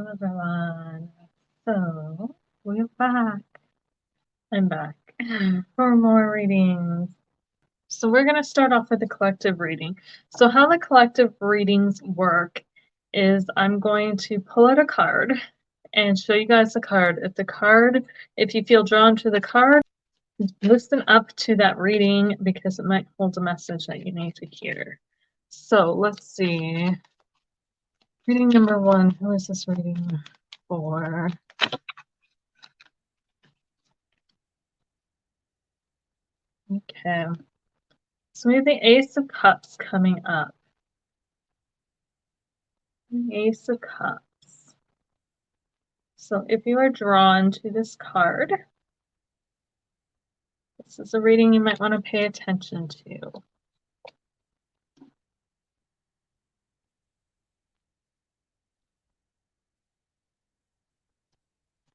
Hello everyone. So we're back. I'm back for more readings. So we're going to start off with the collective reading. So how the collective readings work is I'm going to pull out a card and show you guys the card. If you feel drawn to the card, listen up to that reading because it might hold a message that you need to hear. So let's see. Reading number 1. Who is this reading for? Okay. So we have the Ace of Cups coming up. The Ace of Cups. So if you are drawn to this card, this is a reading you might want to pay attention to.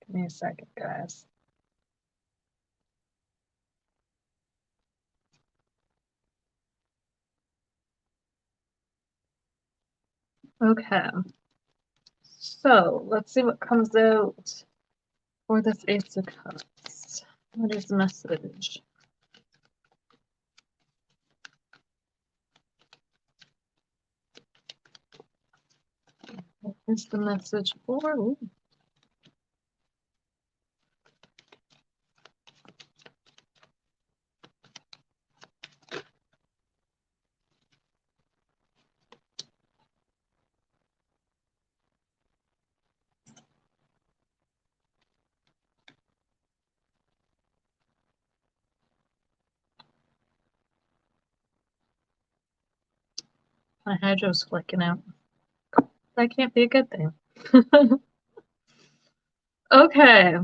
Give me a second, guys. Okay. So let's see what comes out for this Ace of Cups. What is the message? What is the message for? Ooh. My hydro's flicking out. That can't be a good thing. Okay.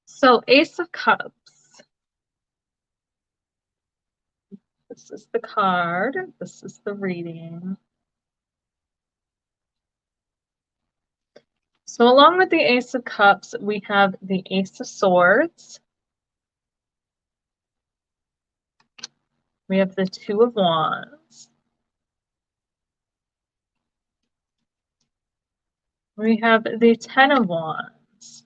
So Ace of Cups. This is the card. This is the reading. So along with the Ace of Cups, we have the Ace of Swords. We have the Two of Wands. We have the Ten of Wands.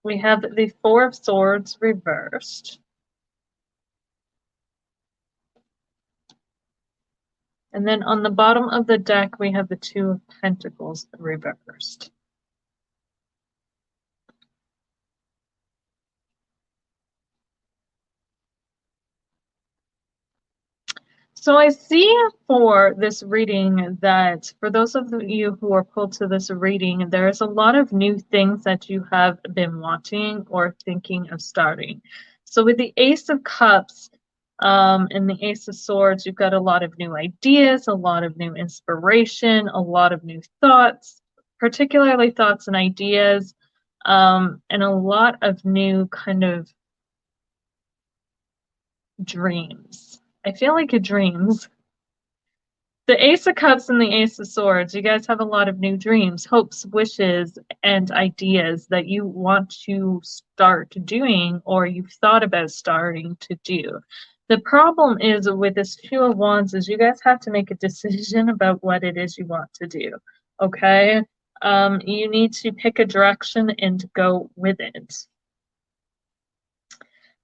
We have the Four of Swords reversed. And then on the bottom of the deck, we have the Two of Pentacles reversed. So I see for this reading that for those of you who are pulled to this reading, there's a lot of new things that you have been wanting or thinking of starting. So with the Ace of Cups and the Ace of Swords, you've got a lot of new ideas, a lot of new inspiration, a lot of new thoughts, particularly thoughts and ideas, and a lot of new kind of dreams. I feel like dreams. The Ace of Cups and the Ace of Swords, you guys have a lot of new dreams, hopes, wishes, and ideas that you want to start doing or you've thought about starting to do. The problem is with this Two of Wands is you guys have to make a decision about what it is you want to do, okay? You need to pick a direction and go with it.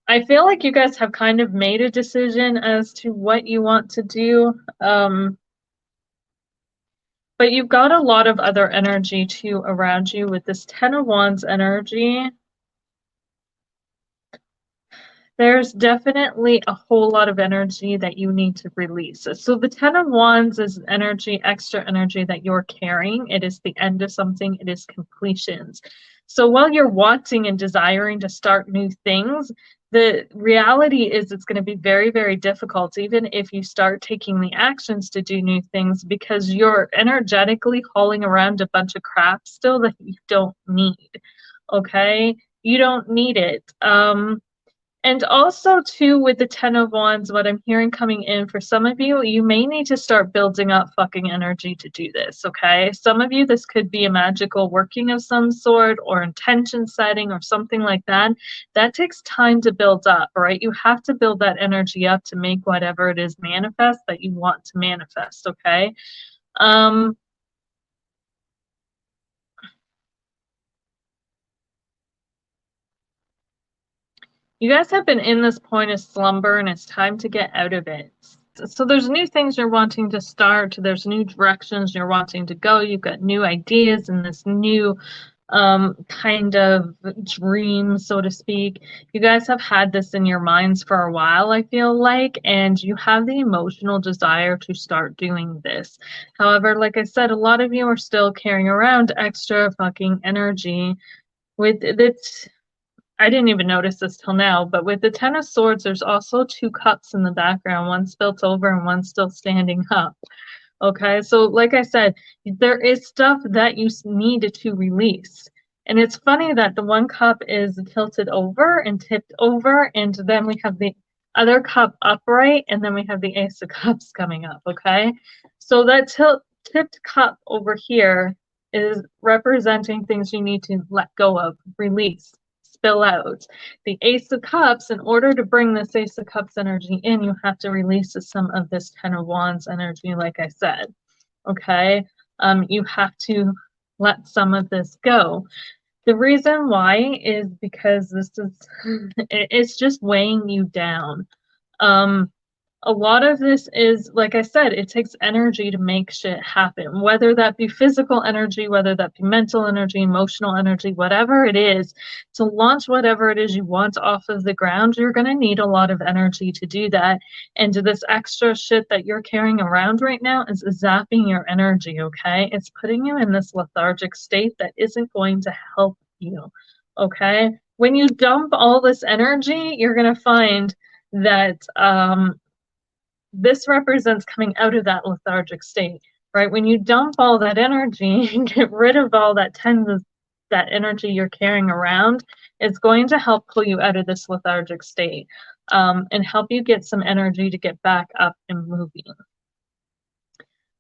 I feel like you guys have kind of made a decision as to what you want to do. But you've got a lot of other energy too around you with this Ten of Wands energy. There's definitely a whole lot of energy that you need to release. So the Ten of Wands is energy, extra energy that you're carrying. It is the end of something. It is completions. So while you're wanting and desiring to start new things, the reality is it's going to be very, very difficult, even if you start taking the actions to do new things, because you're energetically hauling around a bunch of crap still that you don't need. Okay? You don't need it. And also, too, with the Ten of Wands, what I'm hearing coming in for some of you, you may need to start building up fucking energy to do this, okay? Some of you, this could be a magical working of some sort or intention setting or something like that. That takes time to build up, right? You have to build that energy up to make whatever it is manifest that you want to manifest, okay? You guys have been in this point of slumber and it's time to get out of it. So there's new things you're wanting to start. There's new directions you're wanting to go. You've got new ideas and this new kind of dream, so to speak. You guys have had this in your minds for a while, I feel like, and you have the emotional desire to start doing this. However, like I said, a lot of you are still carrying around extra fucking energy with it. I didn't even notice this till now, but with the Ten of Swords, there's also two cups in the background, one spilt over and one still standing up. Okay, so like I said, there is stuff that you need to release. And it's funny that the one cup is tilted over and tipped over, and then we have the other cup upright, and then we have the Ace of Cups coming up, okay? So that tipped cup over here is representing things you need to let go of, release, spill out. The Ace of Cups, in order to bring this Ace of Cups energy in, you have to release some of this Ten of Wands energy, like I said. Okay? You have to let some of this go. The reason why is because this is, it's just weighing you down. A lot of this is, like I said, it takes energy to make shit happen, whether that be physical energy, whether that be mental energy, emotional energy, whatever it is. To launch whatever it is you want off of the ground, you're going to need a lot of energy to do that. And this extra shit that you're carrying around right now is zapping your energy, okay? It's putting you in this lethargic state that isn't going to help you, okay? When you dump all this energy, you're going to find that this represents coming out of that lethargic state, right? When you dump all that energy and get rid of all that that energy you're carrying around, it's going to help pull you out of this lethargic state and help you get some energy to get back up and moving.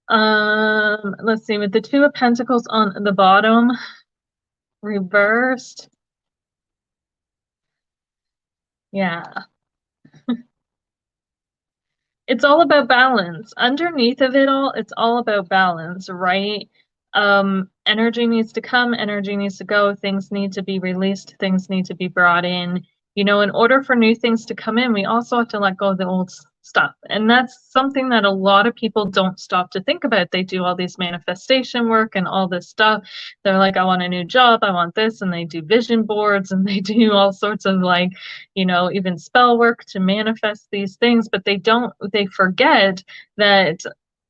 Let's see, with the Two of Pentacles on the bottom, reversed. Yeah. It's all about balance. Underneath of it all, it's all about balance, right? Energy needs to come, energy needs to go, things need to be released, things need to be brought in. You know, in order for new things to come in, we also have to let go of the old stuff. And that's something that a lot of people don't stop to think about. They do all these manifestation work and all this stuff. They're like, I want a new job, I want this, and they do vision boards and they do all sorts of like, you know, even spell work to manifest these things, but they forget that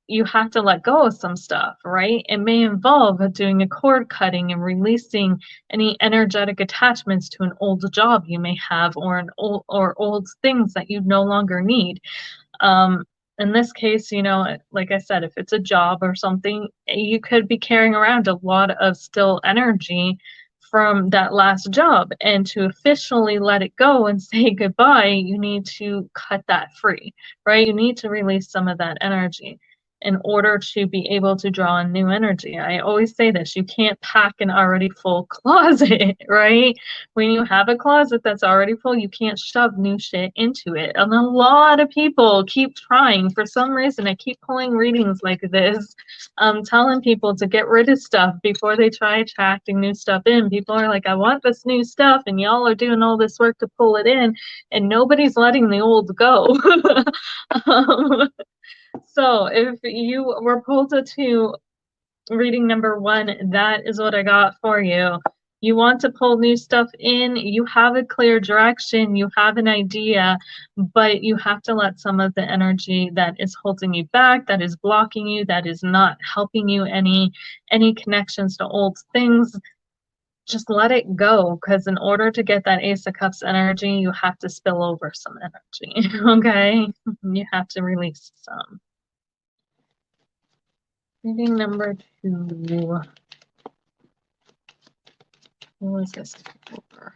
you have to let go of some stuff, right? It may involve doing a cord cutting and releasing any energetic attachments to an old job you may have or old things that you no longer need. In this case, you know, like I said, if it's a job or something, you could be carrying around a lot of still energy from that last job, and to officially let it go and say goodbye, you need to cut that free, right? You need to release some of that energy in order to be able to draw in new energy. I always say this, you can't pack an already full closet, right? When you have a closet that's already full, you can't shove new shit into it. And a lot of people keep trying. For some reason, I keep pulling readings like this, telling people to get rid of stuff before they try attracting new stuff in. People are like, I want this new stuff, and y'all are doing all this work to pull it in, and nobody's letting the old go. So if you were pulled to reading number 1, that is what I got for you. You want to pull new stuff in, you have a clear direction, you have an idea, but you have to let some of the energy that is holding you back, that is blocking you, that is not helping you, any connections to old things, just let it go, because in order to get that Ace of Cups energy, you have to spill over some energy, okay? You have to release some. Reading number 2. What was this over?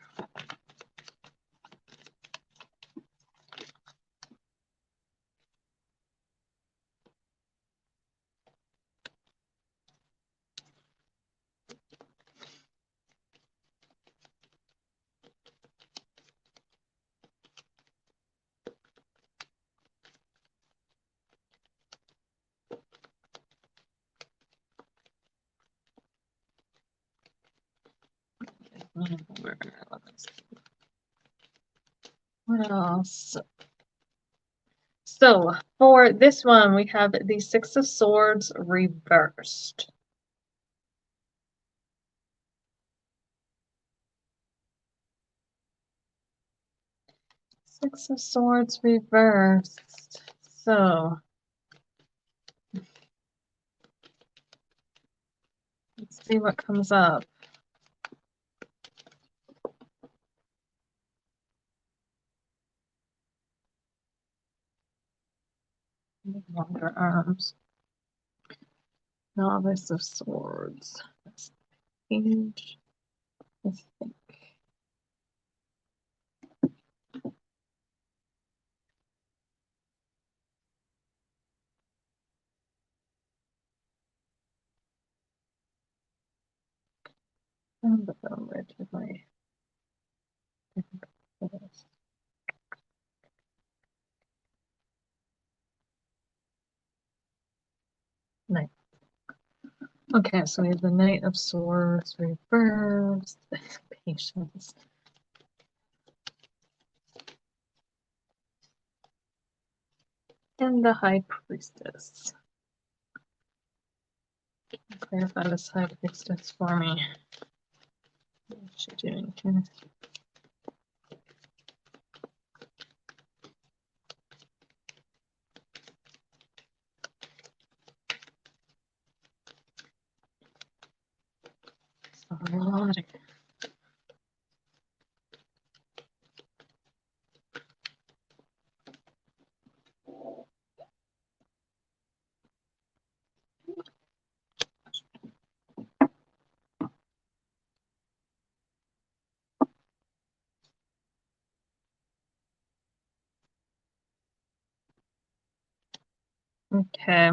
What else? So for this one, we have the Six of Swords reversed. Six of Swords reversed. So let's see what comes up. Longer arms. Novice of Swords. Page. I think. Where did my Knight. Okay, so we have the Knight of Swords reversed. Patience. And the High Priestess. Clarify this High Priestess for me. What is she doing here? Sorry. Okay.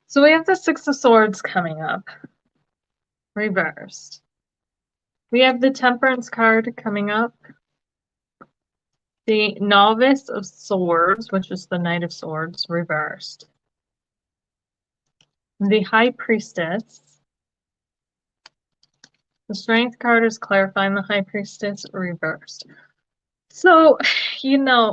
So we have the Six of Swords coming up, reversed. We have the Temperance card coming up. The Novice of Swords, which is the Knight of Swords, reversed. The High Priestess. The Strength card is clarifying the High Priestess, reversed. So,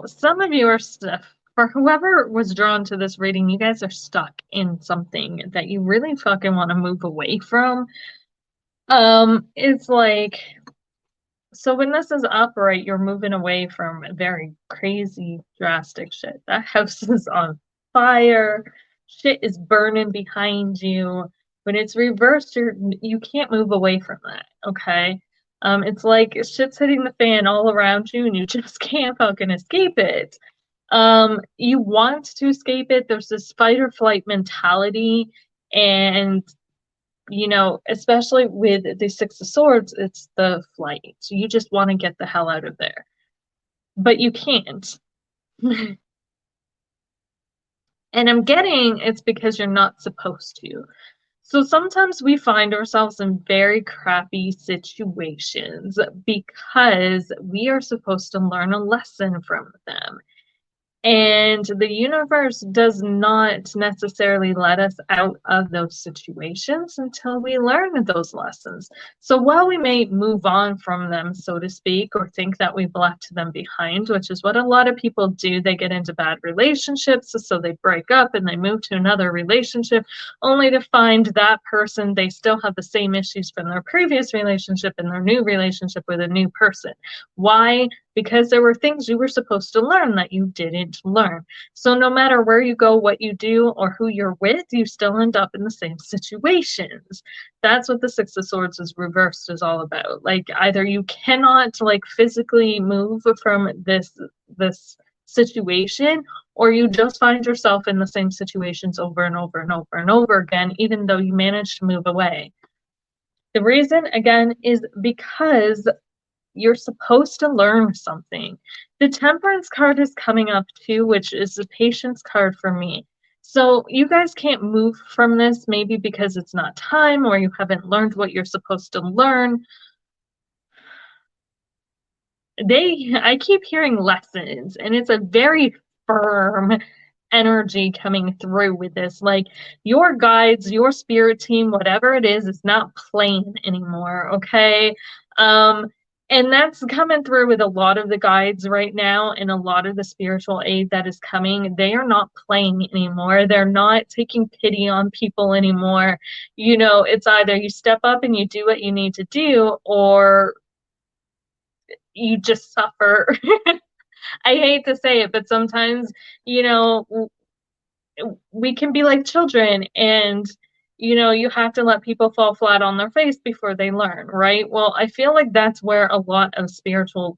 some of you are stuck. For whoever was drawn to this reading, you guys are stuck in something that you really fucking want to move away from. It's like, so when this is upright, you're moving away from very crazy, drastic shit. That house is on fire. Shit is burning behind you. When it's reversed, you can't move away from that, okay? It's like shit's hitting the fan all around you and you just can't fucking escape it. You want to escape it. There's this fight or flight mentality, and especially with the Six of Swords, it's the flight. So you just want to get the hell out of there. But you can't. And I'm getting it's because you're not supposed to. So sometimes we find ourselves in very crappy situations because we are supposed to learn a lesson from them. And the universe does not necessarily let us out of those situations until we learn those lessons. So while we may move on from them, so to speak, or think that we've left them behind, which is what a lot of people do, they get into bad relationships, so they break up and they move to another relationship, only to find that person, they still have the same issues from their previous relationship in their new relationship with a new person. Why? Because there were things you were supposed to learn that you didn't learn. So no matter where you go, what you do, or who you're with, you still end up in the same situations. That's what the Six of Swords is reversed is all about. Like, either you cannot physically move from this situation, or you just find yourself in the same situations over and over and over and over again, even though you manage to move away. The reason, again, is because you're supposed to learn something. The Temperance card is coming up too, which is the Patience card for me. So you guys can't move from this, maybe because it's not time or you haven't learned what you're supposed to learn. I keep hearing lessons, and it's a very firm energy coming through with this. Like, your guides, your spirit team, whatever it is not playing anymore, okay? Um, and that's coming through with a lot of the guides right now, and a lot of the spiritual aid that is coming. They are not playing anymore. They're not taking pity on people anymore. You know, it's either you step up and you do what you need to do, or you just suffer. I hate to say it, but sometimes, you know, we can be like children, and you know, you have to let people fall flat on their face before they learn, right? Well, I feel like that's where a lot of spiritual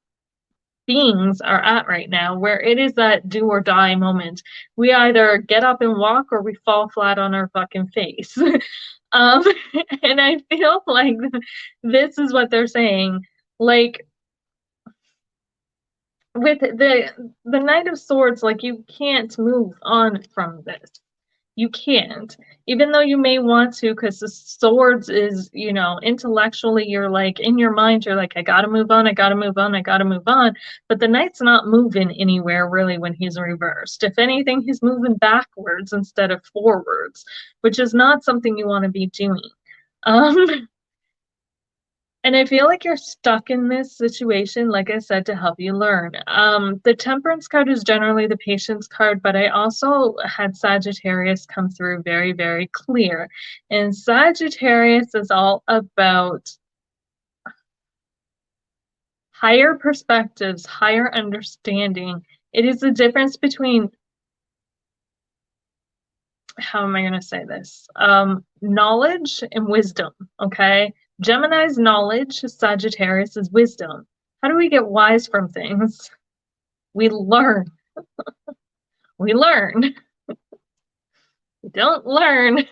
beings are at right now, where it is that do or die moment. We either get up and walk, or we fall flat on our fucking face. um and I feel like this is what they're saying. Like, with the Knight of Swords, like, you can't move on from this. You can't, even though you may want to, because the swords is, you know, intellectually, you're like, in your mind, you're like, I gotta move on, I gotta move on, I gotta move on. But the knight's not moving anywhere really when he's reversed. If anything, he's moving backwards instead of forwards, which is not something you want to be doing. um And I feel like you're stuck in this situation, like I said, to help you learn. The Temperance card is generally the patience card, but I also had Sagittarius come through very, very clear. And Sagittarius is all about higher perspectives, higher understanding. It is the difference between, how am I going to say this? Knowledge and wisdom, okay? Gemini's knowledge, Sagittarius is wisdom. How do we get wise from things? We learn. We learn. We don't learn.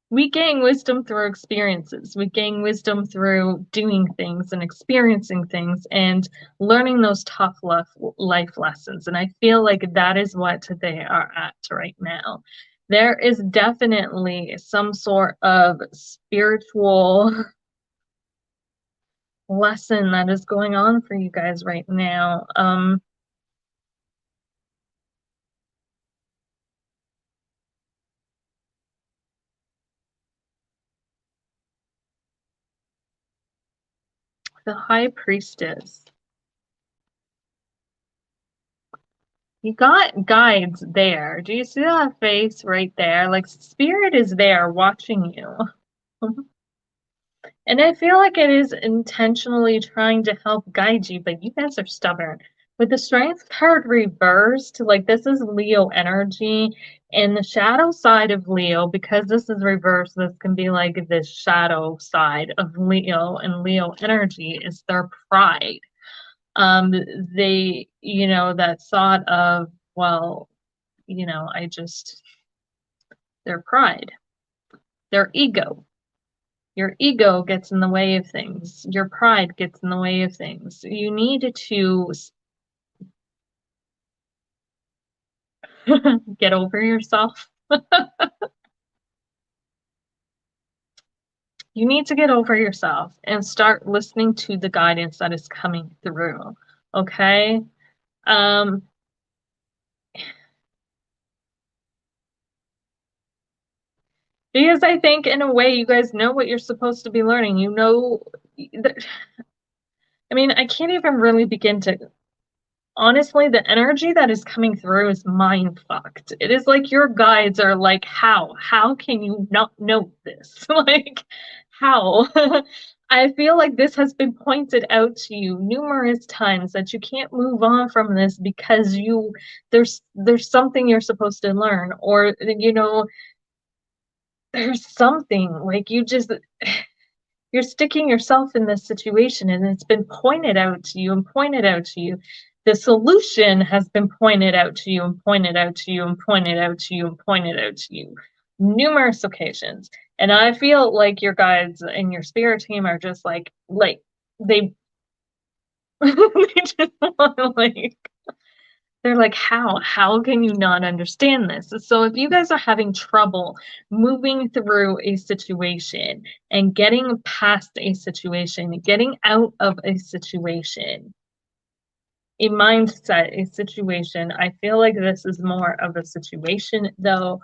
We gain wisdom through experiences. We gain wisdom through doing things and experiencing things and learning those tough life lessons. And I feel like that is what they are at right now. There is definitely some sort of spiritual lesson that is going on for you guys right now. The High Priestess. You got guides there. Do you see that face right there? Like, spirit is there watching you. And I feel like it is intentionally trying to help guide you, but you guys are stubborn. With the Strength card reversed, like, this is Leo energy, and the shadow side of Leo, because this is reversed, this can be like the shadow side of Leo, and Leo energy is their pride. They, you know, that thought of, well, you know, their pride, their ego. Your ego gets in the way of things. Your pride gets in the way of things. You need to get over yourself. You need to get over yourself and start listening to the guidance that is coming through. Okay? Um, because I think in a way you guys know what you're supposed to be learning. You know, I mean, I can't even really begin to, honestly, the energy that is coming through is mind fucked. It is like your guides are like, how can you not know this? Like, how? I feel like this has been pointed out to you numerous times, that you can't move on from this because there's something you're supposed to learn, or you know, there's something, like, you're sticking yourself in this situation, and it's been pointed out to you and pointed out to you. The solution has been pointed out to you and pointed out to you and pointed out to you and pointed out to you numerous occasions. And I feel like your guides and your spirit team are just like they they just want to, like, They're like, how can you not understand this? So if you guys are having trouble moving through a situation and getting past a situation, getting out of a situation, a mindset, a situation, I feel like this is more of a situation, though.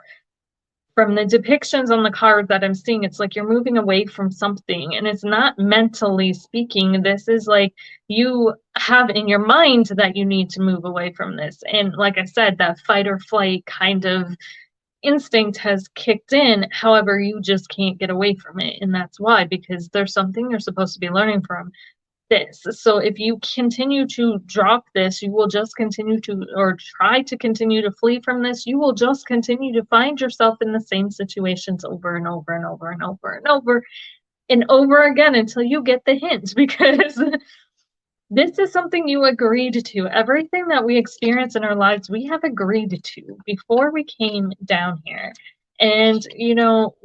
From the depictions on the card that I'm seeing, it's like you're moving away from something, and it's not mentally speaking. This is like you have in your mind that you need to move away from this. And like I said, that fight or flight kind of instinct has kicked in. However, you just can't get away from it. And that's why, because there's something you're supposed to be learning from this. So if you continue to drop this, you will just continue to, or try to continue to flee from this, you will just continue to find yourself in the same situations over and over and over and over and over and over again until you get the hint, because this is something you agreed to. Everything that we experience in our lives, we have agreed to before we came down here. And, you know,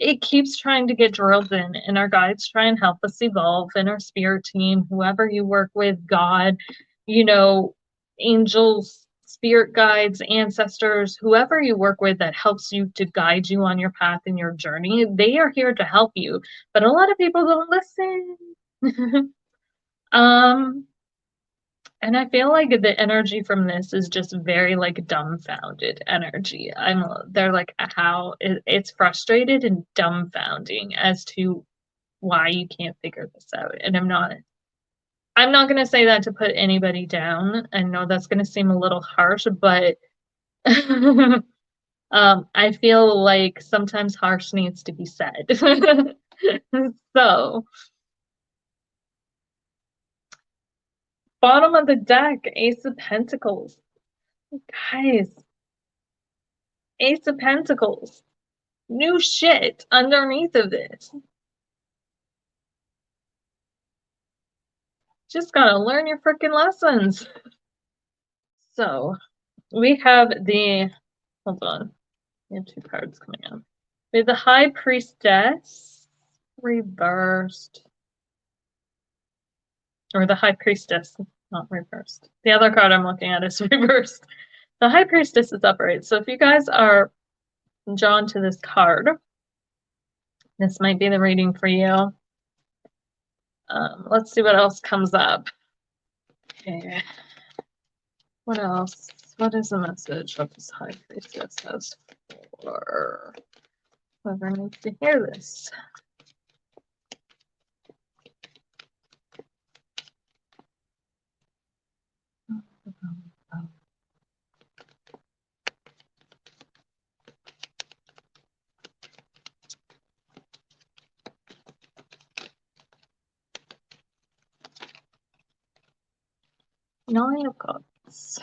it keeps trying to get drilled in, and our guides try and help us evolve, and our spirit team, whoever you work with, God, you know, angels, spirit guides, ancestors, whoever you work with that helps you to guide you on your path and your journey, they are here to help you. But a lot of people don't listen. And I feel like the energy from this is just very like dumbfounded energy. They're like it's frustrated and dumbfounding as to why you can't figure this out. And I'm not going to say that to put anybody down. I know that's going to seem a little harsh, but I feel like sometimes harsh needs to be said. So, bottom of the deck, Ace of Pentacles. Guys, Ace of Pentacles. New shit underneath of this. Just gotta learn your freaking lessons. So, we have hold on. We have two cards coming up. We have the High Priestess reversed. Or the High Priestess, not reversed. The other card I'm looking at is reversed. The High Priestess is upright. So if you guys are drawn to this card, this might be the reading for you. Let's see what else comes up. Okay. What else? What is the message of this High Priestess has for whoever needs to hear this? Nine of Cups.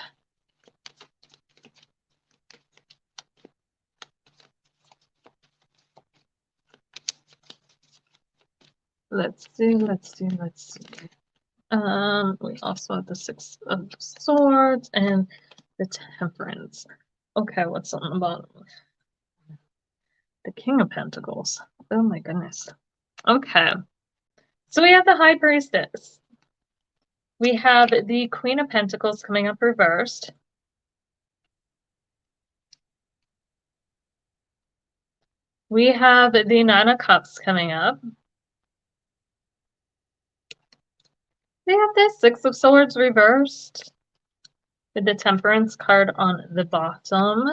Let's see. We also have the Six of Swords and the Temperance. Okay, what's on the bottom? The King of Pentacles. Oh my goodness. Okay. So we have the High Priestess. We have the Queen of Pentacles coming up reversed. We have the Nine of Cups coming up. We have the Six of Swords reversed with the Temperance card on the bottom,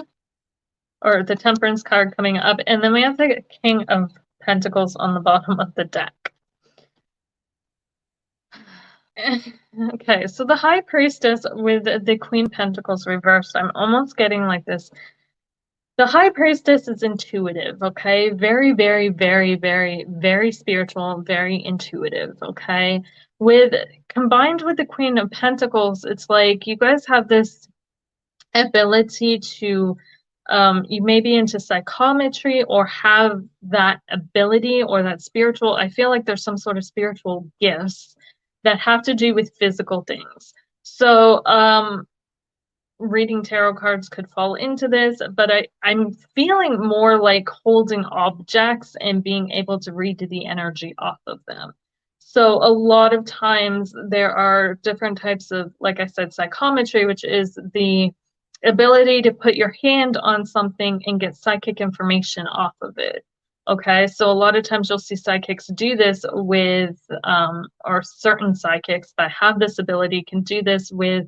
or the Temperance card coming up, and then we have the King of Pentacles on the bottom of the deck. Okay, so the High Priestess with the Queen Pentacles reversed, I'm almost getting like this. The High Priestess is intuitive, okay? Very, very, very, very, very spiritual, very intuitive, okay? Combined with the Queen of Pentacles, it's like you guys have this ability to, you may be into psychometry or have that ability or that spiritual, I feel like there's some sort of spiritual gifts that have to do with physical things. So, reading tarot cards could fall into this, but I'm feeling more like holding objects and being able to read the energy off of them. So a lot of times there are different types of, like I said, psychometry, which is the ability to put your hand on something and get psychic information off of it. Okay, so a lot of times you'll see psychics do this with, or certain psychics that have this ability can do this with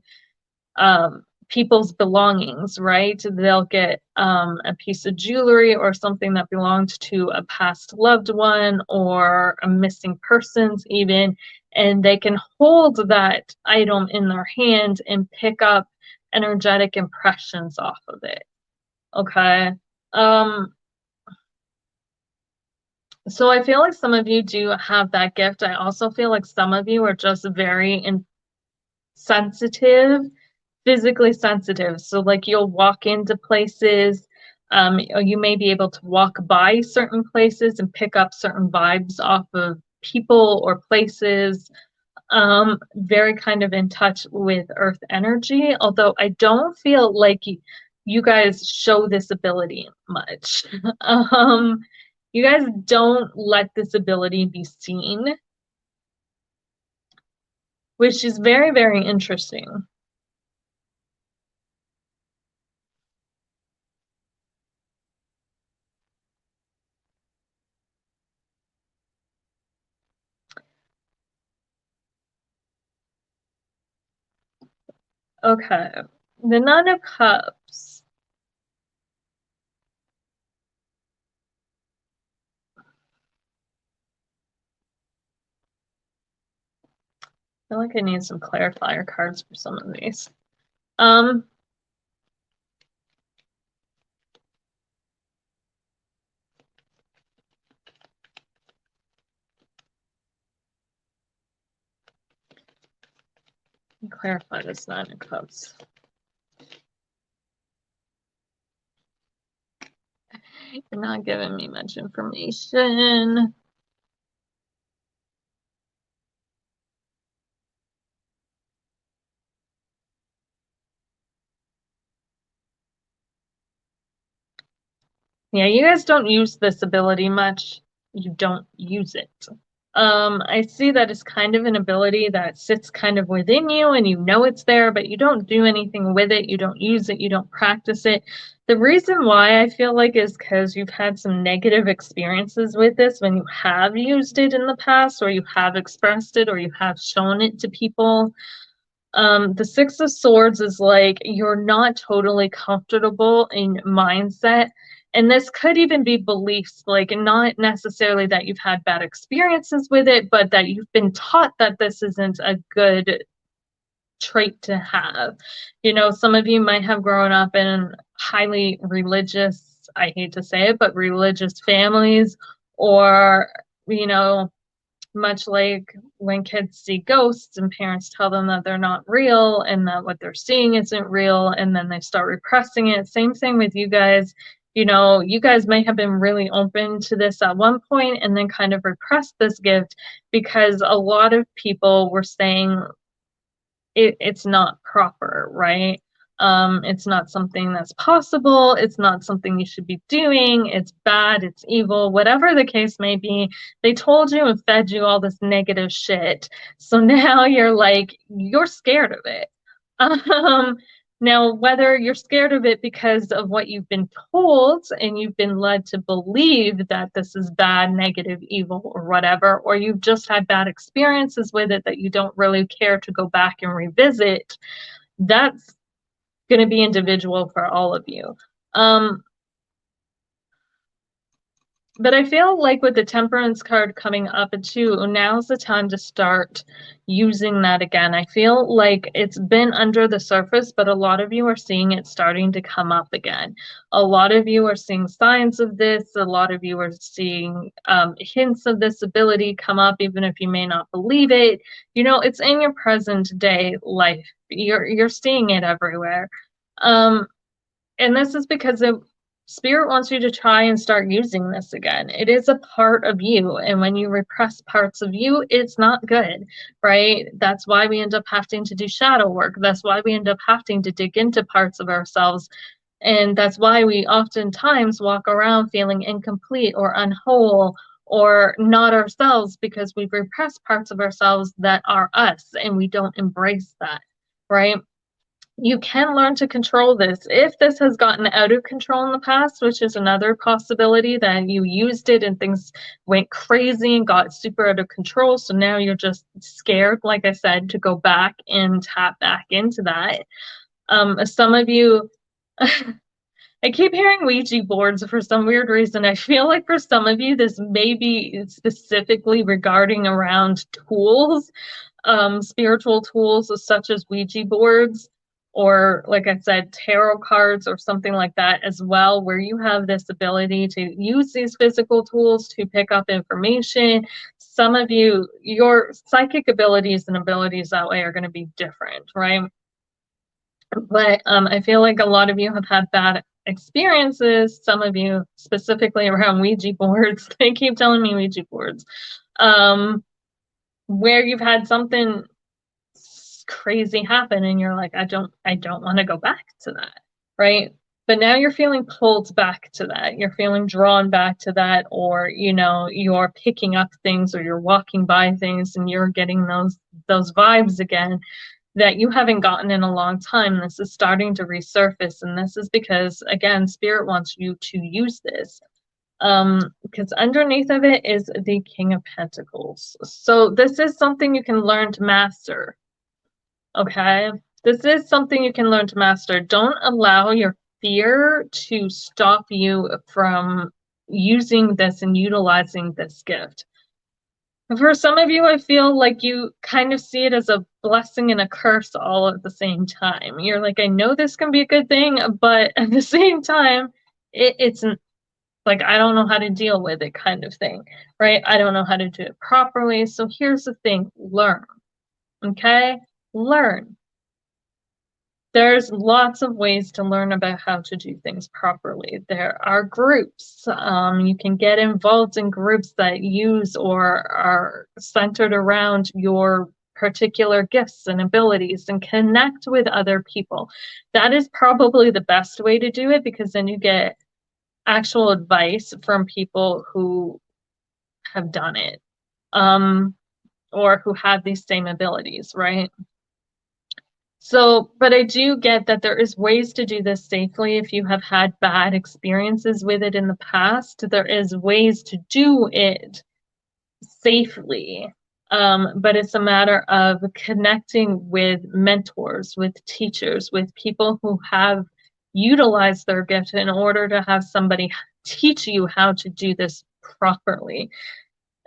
people's belongings, right? They'll get a piece of jewelry or something that belonged to a past loved one or a missing person's even, and they can hold that item in their hand and pick up energetic impressions off of it. Okay. So I feel like some of you do have that gift. I also feel like some of you are just very sensitive, physically sensitive. So like you'll walk into places, or you may be able to walk by certain places and pick up certain vibes off of people or places. Very kind of in touch with earth energy, although I don't feel like you guys show this ability much. You guys don't let this ability be seen, which is very, very interesting. Okay, the Nine of Cups. I feel like I need some clarifier cards for some of these. Clarify this Nine of Cups. You're not giving me much information. Yeah, you guys don't use this ability much. You don't use it. I see that as kind of an ability that sits kind of within you and you know it's there, but you don't do anything with it. You don't use it. You don't practice it. The reason why I feel like is because you've had some negative experiences with this when you have used it in the past, or you have expressed it, or you have shown it to people. The Six of Swords is like you're not totally comfortable in mindset. And this could even be beliefs, like not necessarily that you've had bad experiences with it, but that you've been taught that this isn't a good trait to have. You know, some of you might have grown up in highly religious, I hate to say it, but religious families, or, you know, much like when kids see ghosts and parents tell them that they're not real and that what they're seeing isn't real, and then they start repressing it. Same thing with you guys. You know, you guys may have been really open to this at one point and then kind of repressed this gift because a lot of people were saying it's not proper, right? It's not something that's possible. It's not something you should be doing. It's bad. It's evil. Whatever the case may be, they told you and fed you all this negative shit. So now you're like, you're scared of it. Um, Now, whether you're scared of it because of what you've been told and you've been led to believe that this is bad, negative, evil, or whatever, or you've just had bad experiences with it that you don't really care to go back and revisit, that's going to be individual for all of you. But I feel like with the Temperance card coming up too, now's the time to start using that again. I feel like it's been under the surface, but a lot of you are seeing it starting to come up again. A lot of you are seeing signs of this. A lot of you are seeing hints of this ability come up, even if you may not believe it. You know, it's in your present day life. You're seeing it everywhere. And this is because Spirit wants you to try and start using this again. It is a part of you. And when you repress parts of you, it's not good, right? That's why we end up having to do shadow work. That's why we end up having to dig into parts of ourselves. And that's why we oftentimes walk around feeling incomplete or unwhole or not ourselves because we've repressed parts of ourselves that are us and we don't embrace that, right? You can learn to control this. If this has gotten out of control in the past, which is another possibility, that you used it and things went crazy and got super out of control, so now you're just scared, like I said, to go back and tap back into that. Some of you, I keep hearing Ouija boards for some weird reason. I feel like for some of you, this may be specifically regarding around tools, spiritual tools such as Ouija boards, or like I said, tarot cards or something like that as well, where you have this ability to use these physical tools to pick up information. Some of you, your psychic abilities and abilities that way are going to be different, right? But I feel like a lot of you have had bad experiences, some of you specifically around Ouija boards. They keep telling me Ouija boards. Where you've had something crazy happen and you're like, I don't want to go back to that, right? But now you're feeling pulled back to that. You're feeling drawn back to that, or you know, you're picking up things or you're walking by things and you're getting those vibes again that you haven't gotten in a long time. This is starting to resurface, and this is because, again, Spirit wants you to use this. Because underneath of it is the King of Pentacles. So this is something you can learn to master. Okay? This is something you can learn to master. Don't allow your fear to stop you from using this and utilizing this gift. For some of you, I feel like you kind of see it as a blessing and a curse all at the same time. You're like, I know this can be a good thing, but at the same time, it's like, I don't know how to deal with it kind of thing, right? I don't know how to do it properly. So here's the thing, learn, okay? Learn. There's lots of ways to learn about how to do things properly. There are groups. You can get involved in groups that use or are centered around your particular gifts and abilities and connect with other people. That is probably the best way to do it, because then you get actual advice from people who have done it, or who have these same abilities, right? So, but I do get that there is ways to do this safely. If you have had bad experiences with it in the past, there is ways to do it safely. But it's a matter of connecting with mentors, with teachers, with people who have utilized their gift in order to have somebody teach you how to do this properly,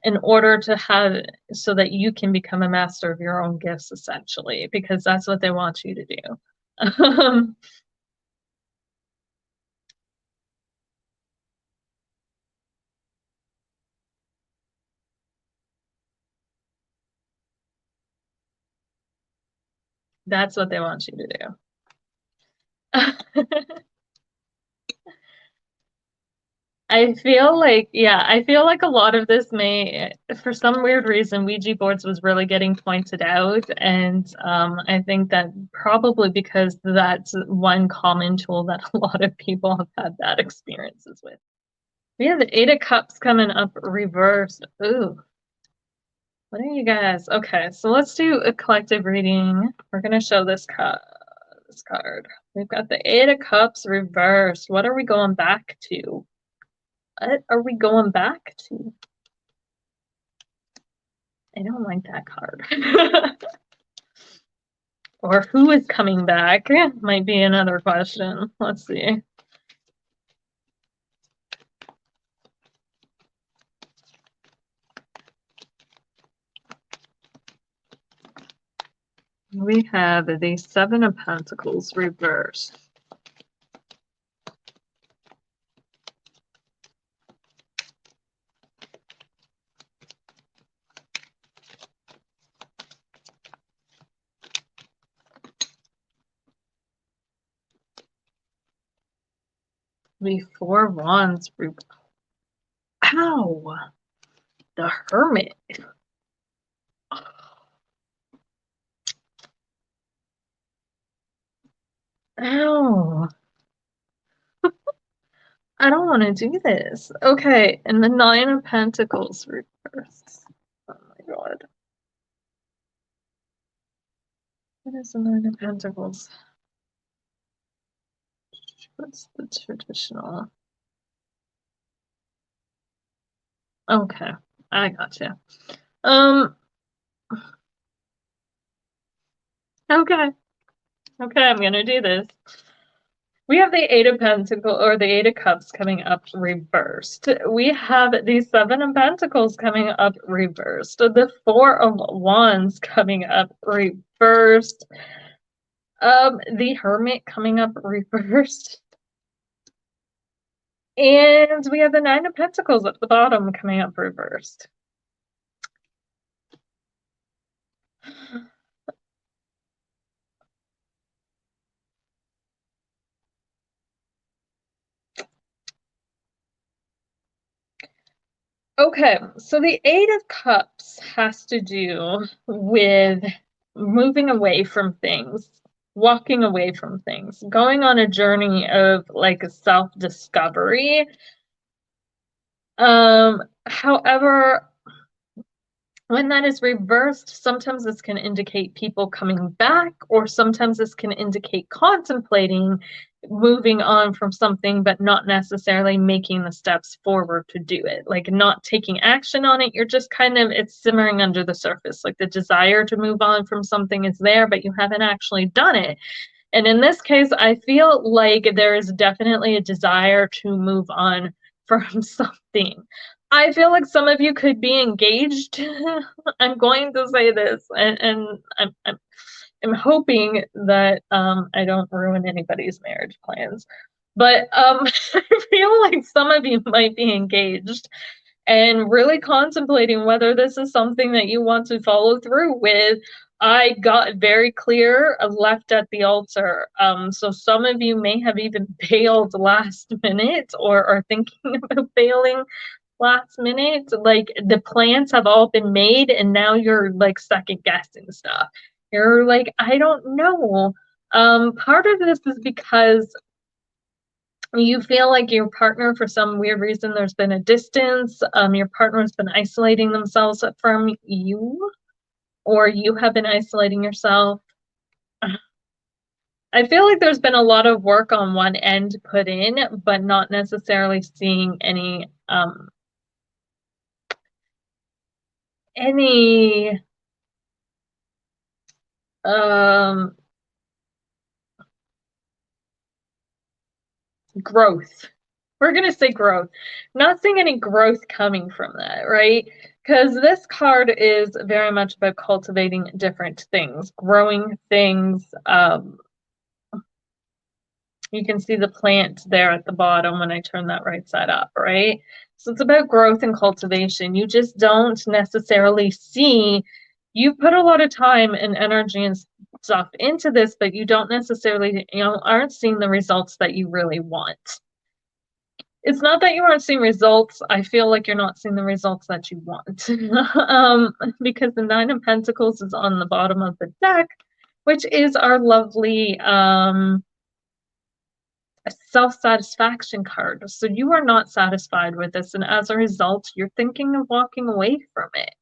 in order to have, so that you can become a master of your own gifts, essentially, because that's what they want you to do. That's what they want you to do. I feel like, yeah, I feel like a lot of this may, for some weird reason, Ouija boards was really getting pointed out. And I think that probably because that's one common tool that a lot of people have had bad experiences with. We have the Eight of Cups coming up reversed. Ooh, what are you guys? Okay, so let's do a collective reading. We're going to show this card. We've got the Eight of Cups reversed. What are we going back to? What are we going back to? I don't like that card. Or who is coming back? Might be another question. Let's see. We have the Seven of Pentacles reversed. The Four of Wands reversed. Ow! The Hermit. Ow. I don't want to do this. Okay, and the Nine of Pentacles reversed. Oh my god. What is the Nine of Pentacles? What's the traditional? Okay, I gotcha. Okay. Okay, I'm gonna do this. We have the Eight of Pentacles, or the Eight of Cups coming up reversed. We have the Seven of Pentacles coming up reversed. The Four of Wands coming up reversed. The Hermit coming up reversed. And we have the Nine of Pentacles at the bottom coming up reversed. Okay, so the Eight of Cups has to do with moving away from things, walking away from things, going on a journey of like a self-discovery. However, when that is reversed, sometimes this can indicate people coming back, or sometimes this can indicate contemplating moving on from something, but not necessarily making the steps forward to do it. Like not taking action on it. You're just kind of, it's simmering under the surface. Like the desire to move on from something is there, but you haven't actually done it. And in this case, I feel like there is definitely a desire to move on from something. I feel like some of you could be engaged. I'm going to say this, and I'm hoping that I don't ruin anybody's marriage plans. But I feel like some of you might be engaged and really contemplating whether this is something that you want to follow through with. I got very clear, left at the altar. So some of you may have even bailed last minute or are thinking about bailing last minute. Like the plans have all been made and now you're like second guessing stuff. You're like, I don't know. Part of this is because you feel like your partner, for some weird reason, there's been a distance. Your partner has been isolating themselves from you, or you have been isolating yourself. I feel like there's been a lot of work on one end put in, but not necessarily seeing any growth. We're going to say growth. Not seeing any growth coming from that, right? Because this card is very much about cultivating different things, growing things. You can see the plant there at the bottom when I turn that right side up, right? So it's about growth and cultivation. You just don't necessarily see, you put a lot of time and energy and stuff into this, but you don't necessarily, aren't seeing the results that you really want. It's not that you aren't seeing results. I feel like you're not seeing the results that you want. Because the Nine of Pentacles is on the bottom of the deck, which is our lovely self-satisfaction card. So you are not satisfied with this, and as a result, you're thinking of walking away from it.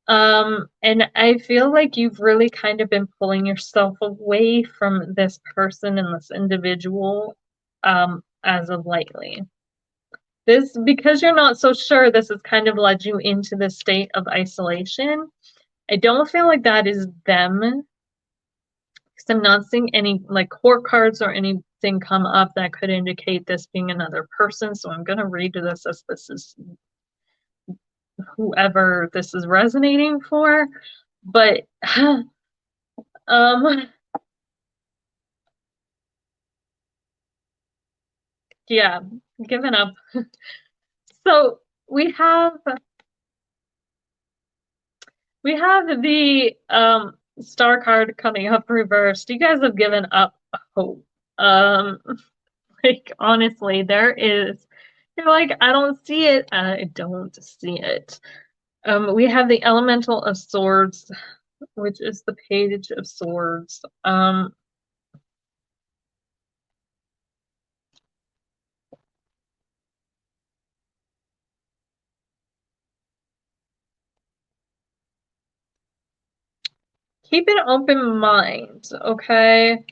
And I feel like you've really kind of been pulling yourself away from this person and this individual as of lately. This, because you're not so sure, this has kind of led you into this state of isolation. I don't feel like that is them, because I'm not seeing any like court cards or anything come up that could indicate this being another person. So I'm going to read this as this is whoever this is resonating for. But yeah, given up. So we have the star card coming up reversed. You guys have given up hope. Like honestly, you're like, I don't see it. I don't see it. We have the Elemental of Swords, which is the Page of Swords. keep an open mind, okay?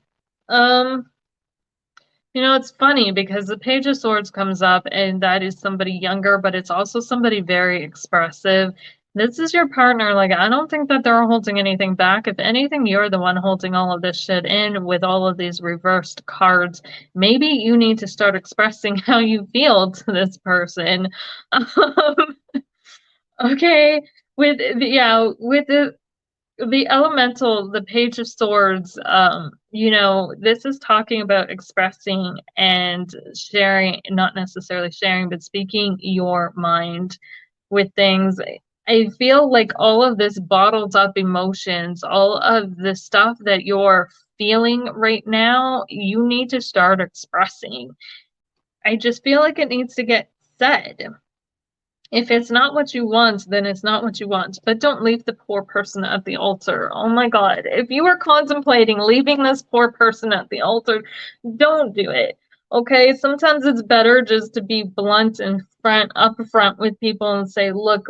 You know, it's funny because the Page of Swords comes up, and that is somebody younger, but it's also somebody very expressive. This is your partner. Like, I don't think that they're holding anything back. If anything, you're the one holding all of this shit in with all of these reversed cards. Maybe you need to start expressing how you feel to this person. Okay, with the elemental, the Page of Swords, you know, this is talking about expressing and sharing, not necessarily sharing, but speaking your mind with things. I feel like all of this bottled up emotions, all of the stuff that you're feeling right now, you need to start expressing. I just feel like it needs to get said. If it's not what you want, then it's not what you want. But don't leave the poor person at the altar. Oh my God. If you are contemplating leaving this poor person at the altar, don't do it. Okay? Sometimes it's better just to be blunt and up front with people and say, look,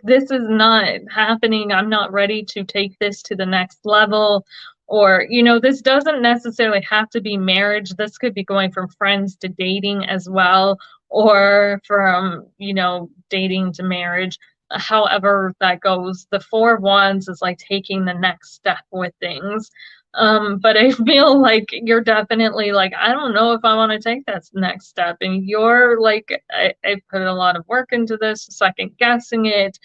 this is not happening. I'm not ready to take this to the next level. Or, you know, this doesn't necessarily have to be marriage. This could be going from friends to dating as well, or from, you know, dating to marriage, however that goes. The Four of Wands is like taking the next step with things. But I feel like you're definitely like, I don't know if I want to take that next step. And you're like, I put a lot of work into this, second guessing it.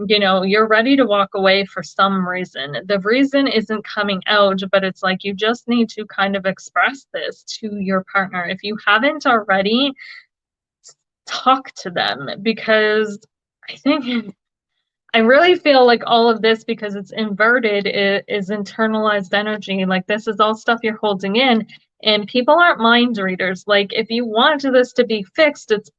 You know, you're ready to walk away for some reason. The reason isn't coming out, but it's like you just need to kind of express this to your partner. If you haven't already, talk to them, because I think I really feel like all of this, because it's inverted, is internalized energy. Like, this is all stuff you're holding in, and people aren't mind readers. Like, if you want this to be fixed, it's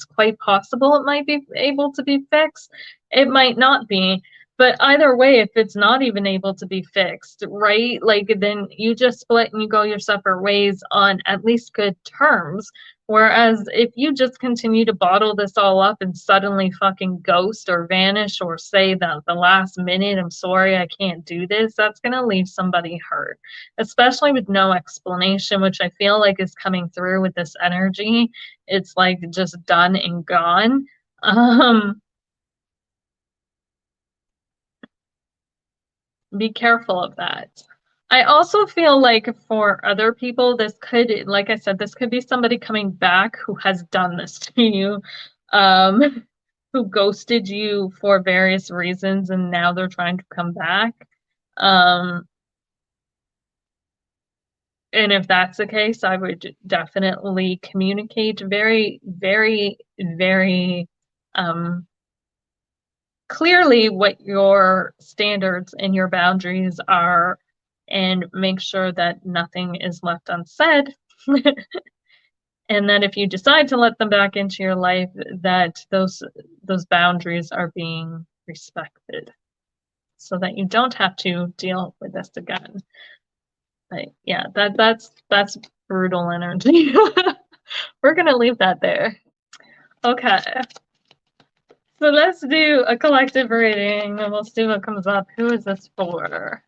quite possible it might be able to be fixed. It might not be. But either way, if it's not even able to be fixed, right? Like, then you just split and you go your separate ways on at least good terms. Whereas if you just continue to bottle this all up and suddenly fucking ghost or vanish or say that the last minute, I'm sorry, I can't do this, that's going to leave somebody hurt, especially with no explanation, which I feel like is coming through with this energy. It's like just done and gone. Be careful of that. I also feel like for other people, this could, like I said, this could be somebody coming back who has done this to you, who ghosted you for various reasons, and now they're trying to come back. And if that's the case, I would definitely communicate very, very, very clearly what your standards and your boundaries are, and make sure that nothing is left unsaid. And then if you decide to let them back into your life, that those boundaries are being respected, so that you don't have to deal with this again. But yeah, that's brutal energy. We're gonna leave that there. Okay. So let's do a collective reading and we'll see what comes up. Who is this for?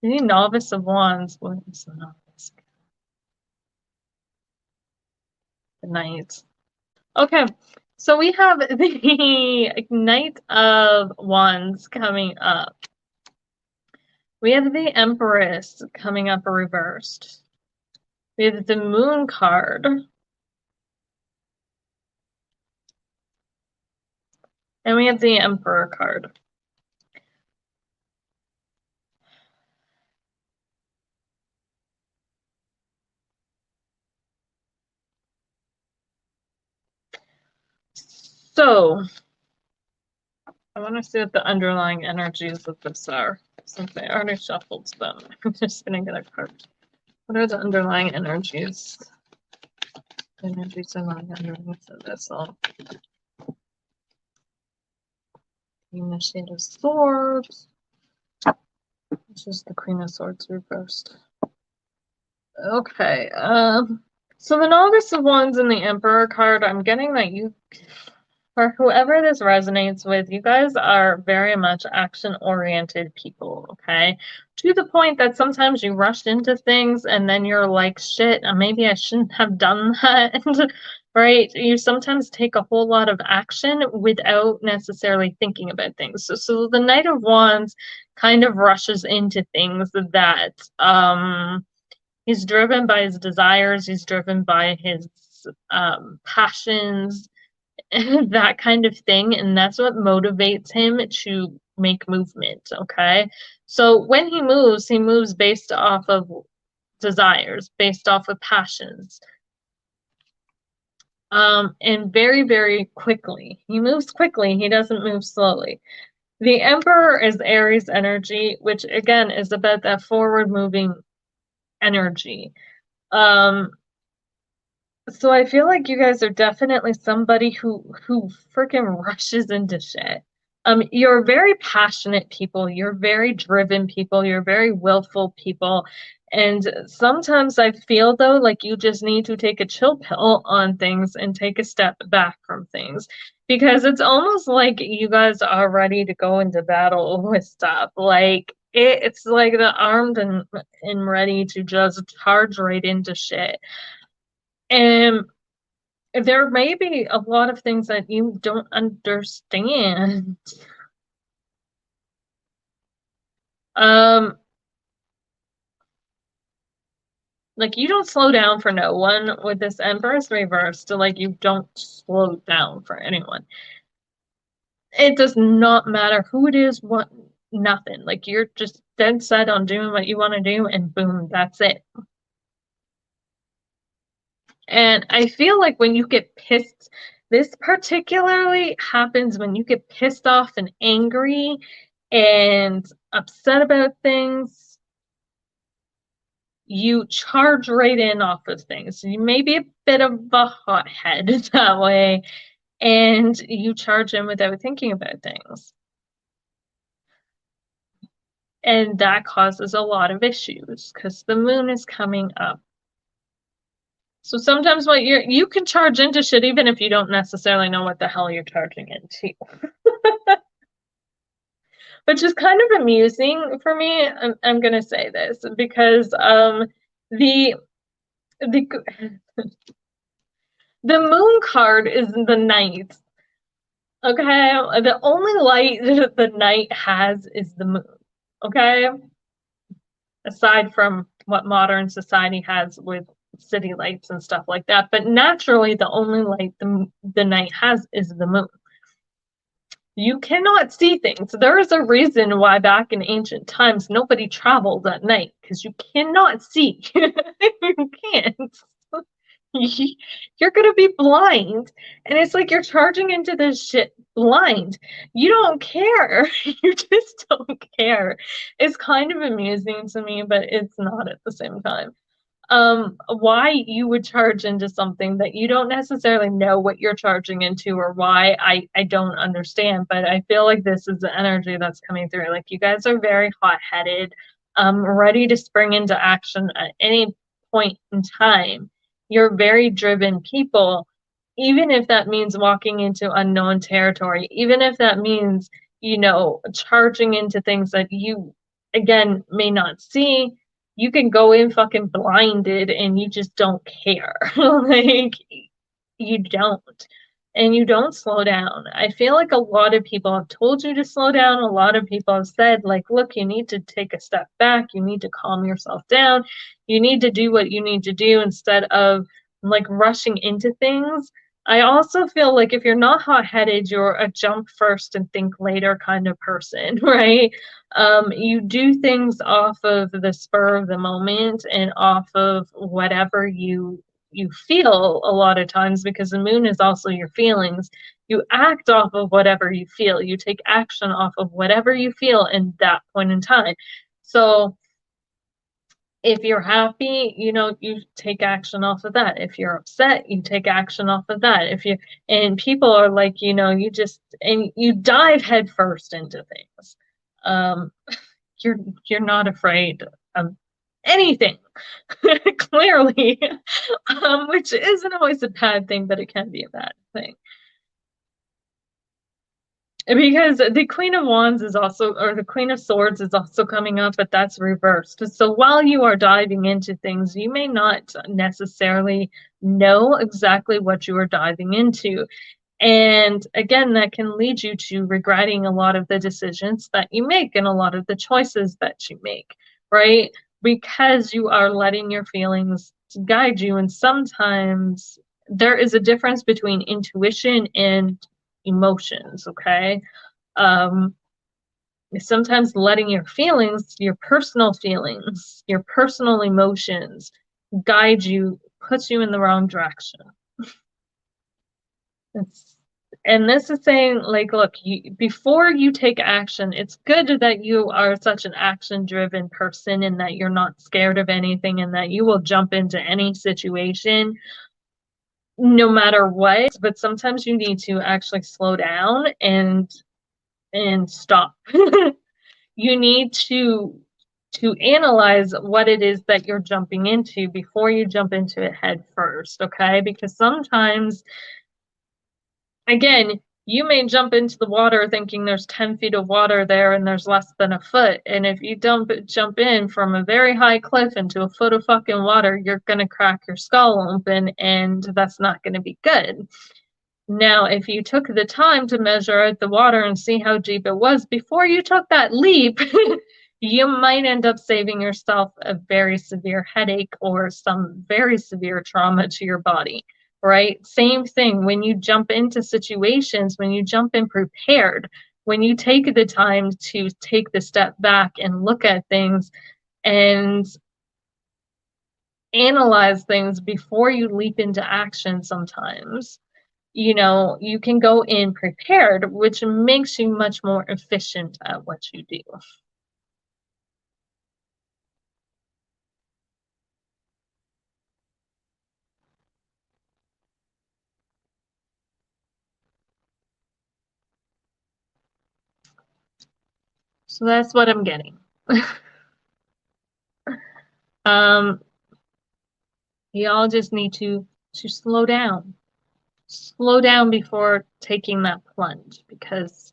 The Novice of Wands. What is the Novice? The Knight. Okay, so we have the Knight of Wands coming up. We have the Empress coming up reversed. We have the Moon card. And we have the Emperor card. So, I want to see what the underlying energies of this are, since I already shuffled them. I'm just going to get a card. What are the underlying energies? The energies underlying underneath of this all. The Initiate of Swords. This is the Queen of Swords reversed. Okay, so the Novice of Wands and the Emperor card, I'm getting that For whoever this resonates with, you guys are very much action-oriented people, okay? To the point that sometimes you rush into things and then you're like, shit, maybe I shouldn't have done that, right? You sometimes take a whole lot of action without necessarily thinking about things. So the Knight of Wands kind of rushes into things that he's driven by his desires, he's driven by his passions, that kind of thing, and that's what motivates him to make movement, okay? So when he moves based off of desires, based off of passions, and very, very quickly. He moves quickly, he doesn't move slowly. The Emperor is Aries energy, which again is about that forward moving energy. So I feel like you guys are definitely somebody who freaking rushes into shit. You're very passionate people, you're very driven people, you're very willful people. And sometimes I feel though like you just need to take a chill pill on things and take a step back from things. Because it's almost like you guys are ready to go into battle with stuff. Like it's like the armed and ready to just charge right into shit. And there may be a lot of things that you don't understand. Um, like you don't slow down for no one with this Empress reversed. Like you don't slow down for anyone. It does not matter who it is, what, nothing. Like you're just dead set on doing what you want to do, and boom, that's it. And I feel like when you get pissed, this particularly happens when you get pissed off and angry and upset about things, you charge right in off of things. You may be a bit of a hothead that way, and you charge in without thinking about things. And that causes a lot of issues because the moon is coming up. So sometimes what you can charge into shit even if you don't necessarily know what the hell you're charging into. Which is kind of amusing for me. I'm gonna say this because the the the moon card is the night. Okay, the only light that the night has is the moon. Okay, aside from what modern society has with city lights and stuff like that, but naturally the only light the night has is the moon. You cannot see things. There is a reason why back in ancient times nobody traveled at night because you cannot see. You can't. You're gonna be blind. And it's like you're charging into this shit blind. You don't care. You just don't care. It's kind of amusing to me, but it's not at the same time. Why you would charge into something that you don't necessarily know what you're charging into or why I don't understand, but I feel like this is the energy that's coming through. Like you guys are very hot-headed, ready to spring into action at any point in time. You're very driven people, even if that means walking into unknown territory, even if that means, you know, charging into things that you again may not see. You can go in fucking blinded and you just don't care. Like you don't. And you don't slow down. I feel like a lot of people have told you to slow down. A lot of people have said, like, look, you need to take a step back. You need to calm yourself down. You need to do what you need to do instead of like rushing into things. I also feel like if you're not hot-headed, you're a jump first and think later kind of person, right? You do things off of the spur of the moment and off of whatever you feel a lot of times because the moon is also your feelings. You act off of whatever you feel. You take action off of whatever you feel in that point in time. So if you're happy, you know, you take action off of that. If you're upset, you take action off of that. If you and people are like, you know, you just and you dive headfirst into things. Um, you're not afraid of anything, clearly, which isn't always a bad thing, but it can be a bad thing. Because the Queen of Wands is also, or the Queen of Swords is also coming up, but that's reversed. So while you are diving into things, you may not necessarily know exactly what you are diving into. And again, that can lead you to regretting a lot of the decisions that you make and a lot of the choices that you make, right? Because you are letting your feelings guide you. And sometimes there is a difference between intuition and emotions, okay? Um, Sometimes letting your feelings, your personal emotions guide you, puts you in the wrong direction. It's, and this is saying, like, look, before you take action, it's good that you are such an action-driven person and that you're not scared of anything and that you will jump into any situation no matter what. But sometimes you need to actually slow down and stop. You need to analyze what it is that you're jumping into before you jump into it head first, okay? Because sometimes, again, you may jump into the water thinking there's 10 feet of water there and there's less than a foot. And if you jump in from a very high cliff into a foot of fucking water, you're going to crack your skull open, and that's not going to be good. Now, if you took the time to measure out the water and see how deep it was before you took that leap, you might end up saving yourself a very severe headache or some very severe trauma to your body, right? Same thing when you jump into situations, when you jump in prepared, when you take the time to take the step back and look at things and analyze things before you leap into action sometimes, you can go in prepared, which makes you much more efficient at what you do. So that's what I'm getting. um, y'all just need to slow down. Slow down before taking that plunge, because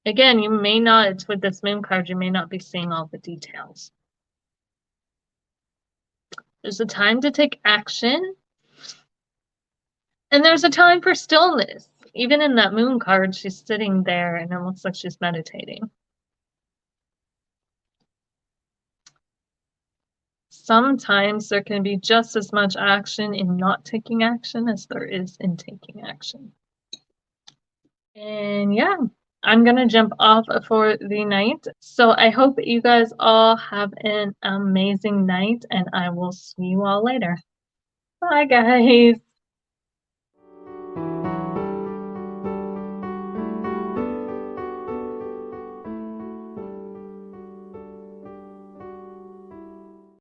again, you may not, with this moon card, you may not be seeing all the details. There's a time to take action, and there's a time for stillness. Even in that moon card, she's sitting there and it looks like she's meditating. Sometimes there can be just as much action in not taking action as there is in taking action. And yeah, I'm gonna jump off for the night. So I hope you guys all have an amazing night, and I will see you all later. Bye, guys.